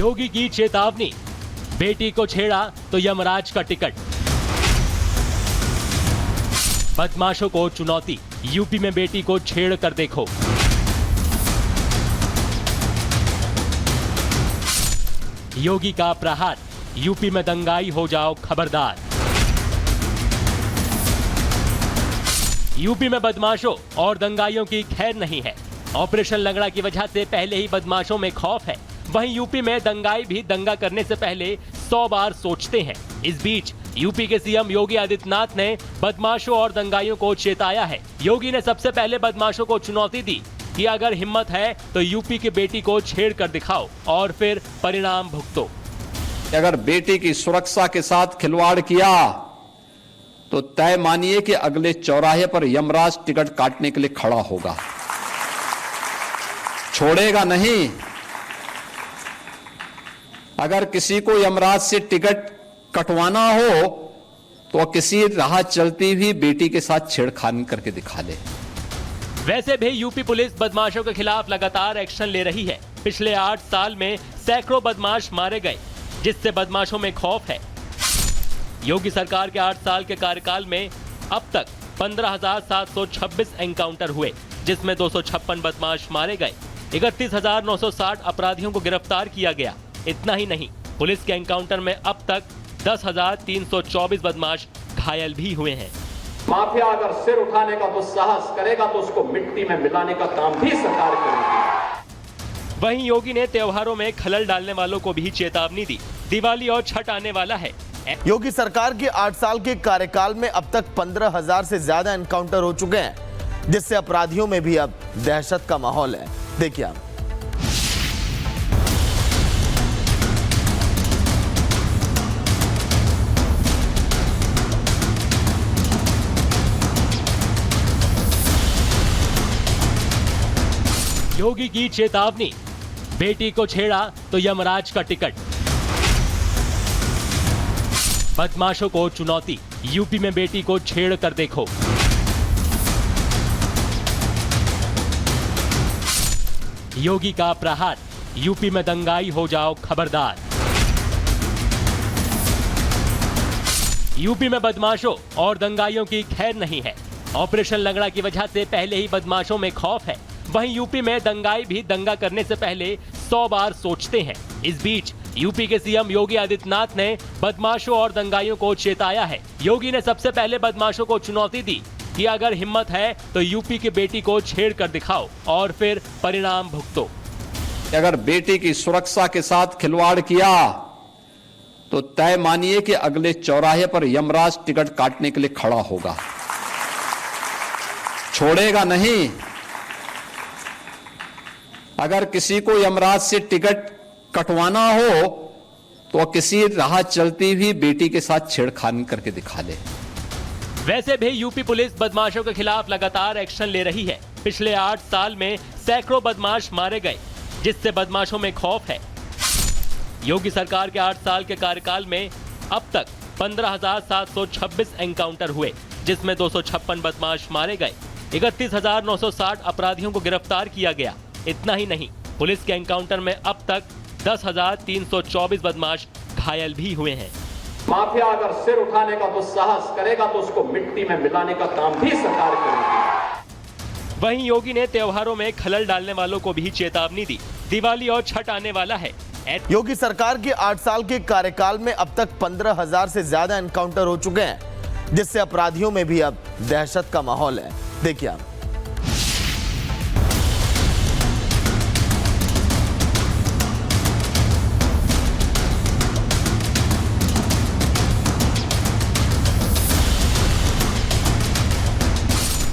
योगी की चेतावनी, बेटी को छेड़ा तो यमराज का टिकट। बदमाशों को चुनौती, यूपी में बेटी को छेड़ कर देखो। योगी का प्रहार, यूपी में दंगाई हो जाओ खबरदार। यूपी में बदमाशों और दंगाइयों की खैर नहीं है। ऑपरेशन लंगड़ा की वजह से पहले ही बदमाशों में खौफ है। वहीं यूपी में दंगाई भी दंगा करने से पहले 100 बार सोचते हैं। इस बीच यूपी के सीएम योगी आदित्यनाथ ने बदमाशों और दंगाइयों को चेताया है। योगी ने सबसे पहले बदमाशों को चुनौती दी कि अगर हिम्मत है तो यूपी की बेटी को छेड़ कर दिखाओ और फिर परिणाम भुगतो। अगर बेटी की सुरक्षा के साथ खिलवाड़ किया तो तय मानिए कि अगले चौराहे पर यमराज टिकट काटने के लिए खड़ा होगा, छोड़ेगा नहीं। अगर किसी को यमराज से टिकट कटवाना हो तो किसी राह चलती हुई बेटी के साथ छेड़खानी करके दिखा दे। वैसे भी यूपी पुलिस बदमाशों के खिलाफ लगातार एक्शन ले रही है। पिछले 8 साल में सैकड़ों बदमाश मारे गए, जिससे बदमाशों में खौफ है। योगी सरकार के 8 साल के कार्यकाल में अब तक 15,726 एनकाउंटर हुए, जिसमें 256 बदमाश मारे गए। 31,960 अपराधियों को गिरफ्तार किया गया। इतना ही नहीं, पुलिस के एनकाउंटर में अब तक 10,324 बदमाश घायल भी हुए हैं। माफिया अगर सिर उठाने का दुस्साहस करेगा तो उसको मिट्टी में मिलाने का काम भी सरकार करेगी। वहीं योगी ने त्योहारों में खलल डालने वालों को भी चेतावनी दी। दिवाली और छठ आने वाला है। योगी सरकार के 8 साल के कार्यकाल में अब तक 15,000 से ज्यादा एनकाउंटर हो चुके हैं, जिससे अपराधियों में भी अब दहशत का माहौल है। देखिए आप। योगी की चेतावनी, बेटी को छेड़ा तो यमराज का टिकट। बदमाशों को चुनौती, यूपी में बेटी को छेड़ कर देखो। योगी का प्रहार, यूपी में दंगाई हो जाओ खबरदार। यूपी में बदमाशों और दंगाइयों की खैर नहीं है। ऑपरेशन लंगड़ा की वजह से पहले ही बदमाशों में खौफ है। वहीं यूपी में दंगाई भी दंगा करने से पहले 100 बार सोचते हैं। इस बीच यूपी के सीएम योगी आदित्यनाथ ने बदमाशों और दंगाइयों को चेताया है। योगी ने सबसे पहले बदमाशों को चुनौती दी कि अगर हिम्मत है तो यूपी की बेटी को छेड़ कर दिखाओ और फिर परिणाम भुगतो। अगर बेटी की सुरक्षा के साथ खिलवाड़ किया तो तय मानिए कि अगले चौराहे पर यमराज टिकट काटने के लिए खड़ा होगा, छोड़ेगा नहीं। अगर किसी को यमराज से टिकट कटवाना हो तो किसी राह चलती हुई बेटी के साथ छेड़खानी करके दिखा दे। वैसे भी यूपी पुलिस बदमाशों के खिलाफ लगातार एक्शन ले रही है। पिछले 8 साल में सैकड़ों बदमाश मारे गए, जिससे बदमाशों में खौफ है। योगी सरकार के 8 साल के कार्यकाल में अब तक 15,726 एनकाउंटर हुए, जिसमें 256 बदमाश मारे गए। 31,960 अपराधियों को गिरफ्तार किया गया। इतना ही नहीं, पुलिस के एनकाउंटर में अब तक 10,324 बदमाश घायल भी हुए हैं। माफिया अगर सिर उठाने का दुस्साहस करेगा तो उसको मिट्टी में मिलाने का काम भी सरकार करेगी। वहीं योगी ने त्योहारों में खलल डालने वालों को भी चेतावनी दी। दिवाली और छठ आने वाला है। योगी सरकार के 8 साल के कार्यकाल में अब तक 15,000 से ज्यादा एनकाउंटर हो चुके हैं, जिससे अपराधियों में भी अब दहशत का माहौल है। देखिए आप।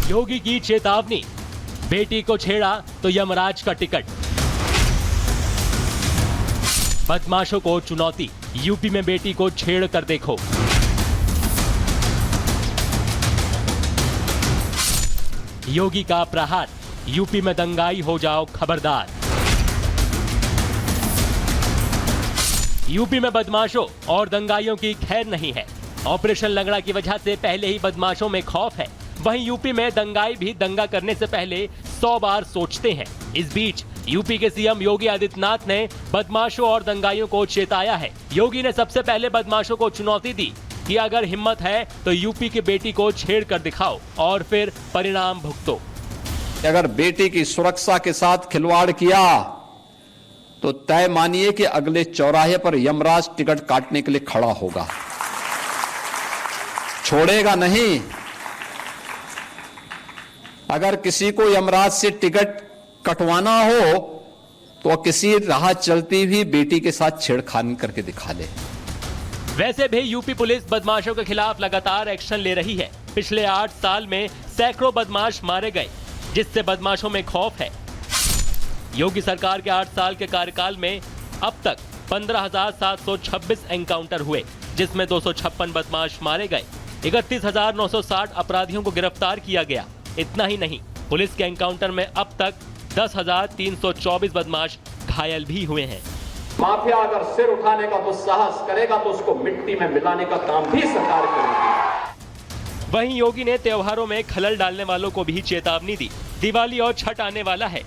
योगी की चेतावनी, बेटी को छेड़ा तो यमराज का टिकट। बदमाशों को चुनौती, यूपी में बेटी को छेड़ कर देखो। योगी का प्रहार, यूपी में दंगाई हो जाओ खबरदार। यूपी में बदमाशों और दंगाइयों की खैर नहीं है। ऑपरेशन लंगड़ा की वजह से पहले ही बदमाशों में खौफ है। वहीं यूपी में दंगाई भी दंगा करने से पहले 100 बार सोचते हैं। इस बीच यूपी के सीएम योगी आदित्यनाथ ने बदमाशों और दंगाइयों को चेताया है। योगी ने सबसे पहले बदमाशों को चुनौती दी कि अगर हिम्मत है तो यूपी की बेटी को छेड़ कर दिखाओ और फिर परिणाम भुगतो। अगर बेटी की सुरक्षा के साथ खिलवाड़ किया तो तय मानिए कि अगले चौराहे पर यमराज टिकट काटने के लिए खड़ा होगा, छोड़ेगा नहीं। अगर किसी को यमराज से टिकट कटवाना हो तो किसी राह चलती हुई बेटी के साथ छेड़खानी करके दिखा ले। वैसे भी यूपी पुलिस बदमाशों के खिलाफ लगातार एक्शन ले रही है। पिछले 8 साल में सैकड़ों बदमाश मारे गए, जिससे बदमाशों में खौफ है। योगी सरकार के 8 साल के कार्यकाल में अब तक 15,726 एनकाउंटर हुए, जिसमें 256 बदमाश मारे गए। 31,960 अपराधियों को गिरफ्तार किया गया। इतना ही नहीं, पुलिस के एनकाउंटर में अब तक 10,324 बदमाश घायल भी हुए हैं। माफिया अगर सिर उठाने का दुस्साहस करेगा तो उसको मिट्टी में मिलाने का काम भी सरकार करेगी। वहीं योगी ने त्योहारों में खलल डालने वालों को भी चेतावनी दी। दिवाली और छठ आने वाला है।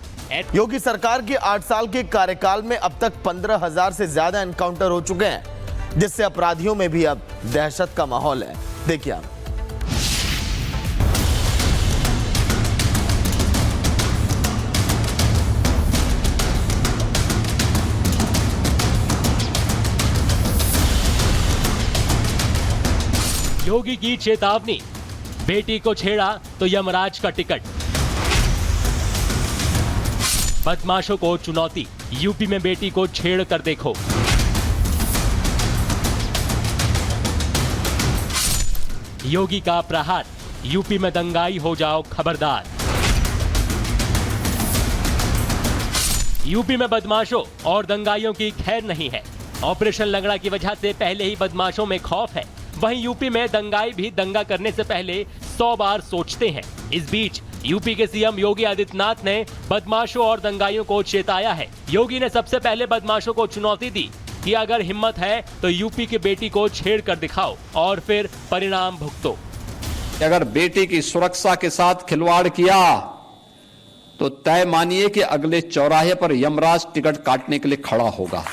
योगी सरकार के 8 साल के कार्यकाल में अब तक 15,000 से ज्यादा एनकाउंटर हो चुके हैं, जिससे अपराधियों में भी अब दहशत का माहौल है। देखिए आप। योगी की चेतावनी, बेटी को छेड़ा तो यमराज का टिकट। बदमाशों को चुनौती, यूपी में बेटी को छेड़ कर देखो। योगी का प्रहार, यूपी में दंगाई हो जाओ खबरदार। यूपी में बदमाशों और दंगाइयों की खैर नहीं है। ऑपरेशन लंगड़ा की वजह से पहले ही बदमाशों में खौफ है। वहीं यूपी में दंगाई भी दंगा करने से पहले 100 बार सोचते हैं। इस बीच यूपी के सीएम योगी आदित्यनाथ ने बदमाशों और दंगाइयों को चेताया है। योगी ने सबसे पहले बदमाशों को चुनौती दी कि अगर हिम्मत है तो यूपी की बेटी को छेड़ कर दिखाओ और फिर परिणाम भुगतो। अगर बेटी की सुरक्षा के साथ खिलवाड़ किया तो तय मानिए कि अगले चौराहे पर यमराज टिकट काटने के लिए खड़ा होगा,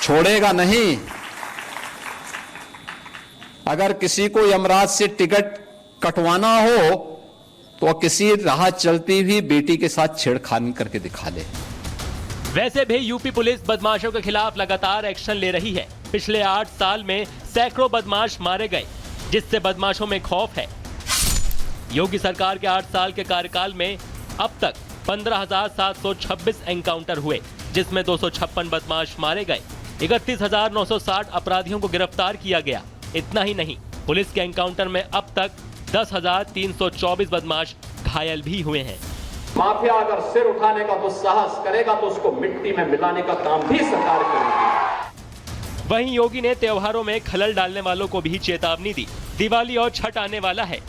छोड़ेगा नहीं। अगर किसी को यमराज से टिकट कटवाना हो तो किसी राह चलती हुई बेटी के साथ छेड़खानी करके दिखा ले। वैसे भी यूपी पुलिस बदमाशों के खिलाफ लगातार एक्शन ले रही है। पिछले 8 साल में सैकड़ों बदमाश मारे गए, जिससे बदमाशों में खौफ है। योगी सरकार के 8 साल के कार्यकाल में अब तक 15,726 एनकाउंटर हुए, जिसमें 256 बदमाश मारे गए। 31,960 अपराधियों को गिरफ्तार किया गया। इतना ही नहीं, पुलिस के एनकाउंटर में अब तक 10,324 बदमाश घायल भी हुए हैं। माफिया अगर सिर उठाने का दुस्साहस करेगा तो उसको मिट्टी में मिलाने का काम भी सरकार करेगी। वहीं योगी ने त्योहारों में खलल डालने वालों को भी चेतावनी दी। दिवाली और छठ आने वाला है।